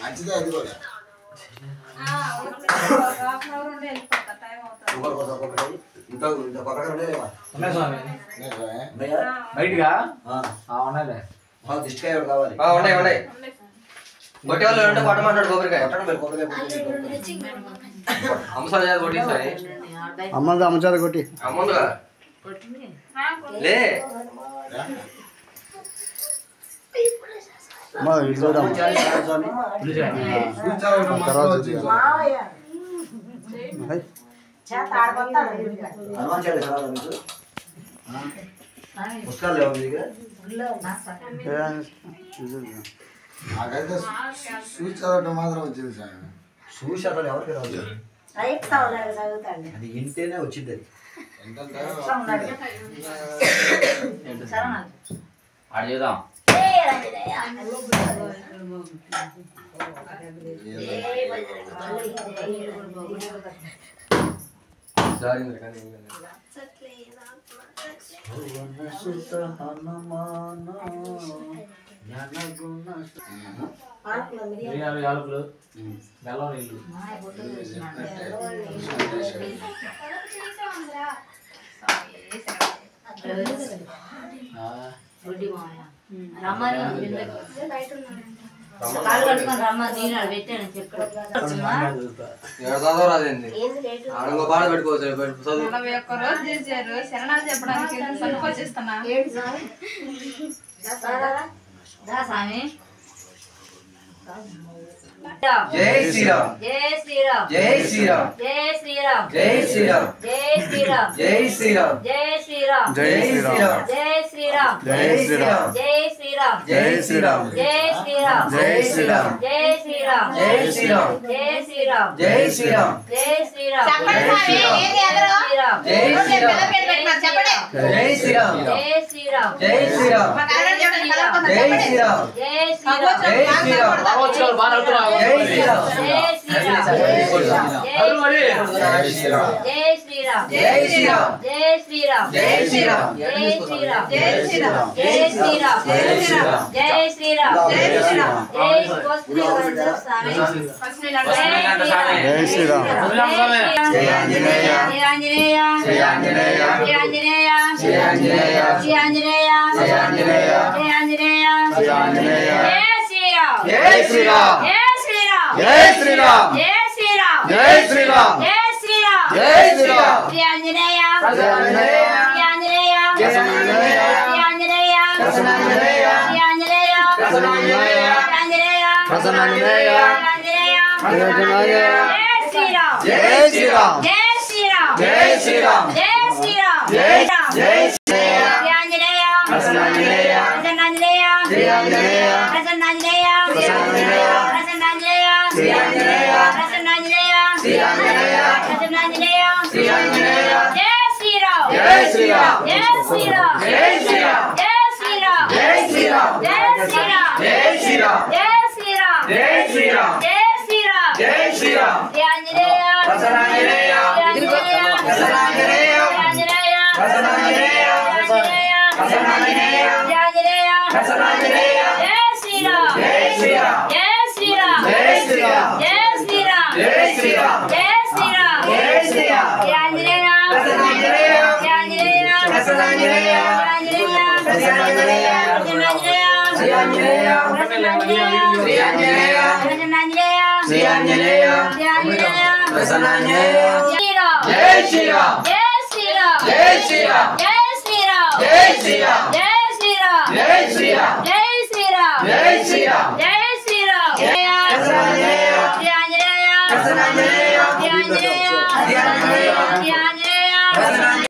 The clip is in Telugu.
మంచిదే అది కూడా బయటగా దిష్టికాయ కావాలి ఉన్నాయి ఉన్నాయి కొట్టే వాళ్ళు ఉంటే కొట్టమంటాడు కొబ్బరికాయ అమ్మసారి కొట్టి సారి అమ్మంది అమ్మచార కొట్టి అమ్మందుగా లే పుస్తకాలు లేవు మీ దగ్గర నాకైతే చూసి చదవటం మాత్రం వచ్చింది సార్ చూసి అసలు ఎవరికి రాదు అది ఇంటేనే వచ్చింది అది ఆడ చేద్దాం యాలకులు బెల్లం నీళ్ళు రాదండి ఆడంగో బాధ పెట్టుకోవచ్చు శరణాలు చెప్పడానికి సంకోచిస్తున్నా జై శ్రీరామ్ జై శ్రీరామ్ జై శ్రీరామ్ జై శ్రీరామ్ జై శ్రీరామ్ జై శ్రీరామ్ జై శ్రీరామ్ జై శ్రీరామ్ జై శ్రీరామ్ జై శ్రీరామ్ జై శ్రీరామ్ జై శ్రీరామ్ జై శ్రీరామ్ జై శ్రీరామ్ జై శ్రీరామ్ జై శ్రీరామ్ జై శ్రీరామ్ జై శ్రీరామ్ జై శ్రీరామ్ చెప్పండి స్వామి ఏది ఎదరు జై శ్రీరామ్ చెప్పండి జై శ్రీరామ్ జై శ్రీరామ్ జై శ్రీరామ్ మా నాన్న చెప్పండి జై శ్రీరామ్ జై శ్రీరామ్ జై శ్రీరామ్ బాగా బాగా జై శ్రీరామ్ జై శ్రీరామ్ జై శ్రీరామ్ జై శ్రీరామ్ జై శ్రీరామ్ జై శ్రీరామ్ జై శ్రీరామ్ జై శ్రీరామ్ జై శ్రీరామ్ జై శ్రీరామ్ జై శ్రీరామ్ జై శ్రీరామ్ జై శ్రీరామ్ జై స్వామి జై శ్రీరామ్ జై ఆంజనేయ జై ఆంజనేయ జై ఆంజనేయ జై ఆంజనేయ జై ఆంజనేయ జై ఆంజనేయ జై ఆంజనేయ జై ఆంజనేయ జై ఆంజనేయ జై శ్రీరామ్ జై శ్రీరామ్ జై శ్రీరామ్ జై శ్రీరామ్ జై శ్రీరామ్ జై శ్రీరామ్ జై శ్రీరామ్ జై శ్రీరామ్ జై ఆంజనేయ జై ఆంజనేయ జై ఆంజనేయ జై ఆంజనేయ జై ఆంజనేయ ప్రసన్నాంజనేయ జై ఆంజనేయ ప్రసన్నాంజనేయ ఆంజనేయ ప్రసన్నాంజనేయ ఆంజనేయ జై శ్రీరామ్ జై శ్రీరామ్ జై శ్రీరామ్ జై శ్రీరామ్ జై శ్రీరామ్ జై శ్రీరామ్ జై ఆంజనేయ ప్రసన్నాంజనేయ ప్రసన్నాంజనేయ జై ఆంజనేయ ప్రసన్నాంజనేయ ప్రసన్నాంజనేయ ప్రసన్నాంజనేయ శ్రీ ఆంజనేయ ప్రసన్నాంజనేయ శ్రీ ఆంజనేయ ప్రసన్నాంజనేయ శ్రీ ఆంజనేయ జై శ్రీరామ్ జై శ్రీరామ్ జై శ్రీరామ్ జై శ్రీరామ్ జై శ్రీరామ్ జై శ్రీరామ్ జై శ్రీరామ్ జై శ్రీరామ్ జై శ్రీరామ్ జై శ్రీరామ్ జై శ్రీరామ్ జై శ్రీరామ్ జై ఆంజనేయ ప్రసన్నాంజనేయ ప్రసన్నాంజనేయ ప్రసన్నాంజనేయ ప్రసన్నాంజనేయ ప్రసన్నాంజనేయ జై శ్రీరామ్ జై శ్రీరామ్ జై శ్రీరామ్ జై శ్రీరామ్ జై శ్రీరామ్ జై శ్రీరామ్ జై శ్రీరామ్ జై శ్రీరామ్ జై ఆంజనేయ ప్రసన్నాంజనేయ జై ఆంజనేయ ప్రసన్నాంజనేయ ప్రసన్నాంజనేయ శ్రీ ఆంజనేయ శ్రీ ఆంజనేయ ప్రసన్నాంజనేయ శ్రీ ఆంజనేయ ప్రసన్నాంజనేయ జై శ్రీరామ్ జై శ్రీరామ్ జై శ్రీరామ్ జై శ్రీరామ్ జై శ్రీరామ్ జై శ్రీరామ్ జై శ్రీరామ్ జై శ్రీరామ్ జై శ్రీరామ్ జై శ్రీరామ్ ప్రసన్నాంజనేయ శ్రీ ఆంజనేయ ప్రసన్నాంజనేయ శ్రీ ఆంజనేయ శ్రీ ఆంజనేయ శ్రీ ఆంజనేయ ప్రసన్నాంజనేయ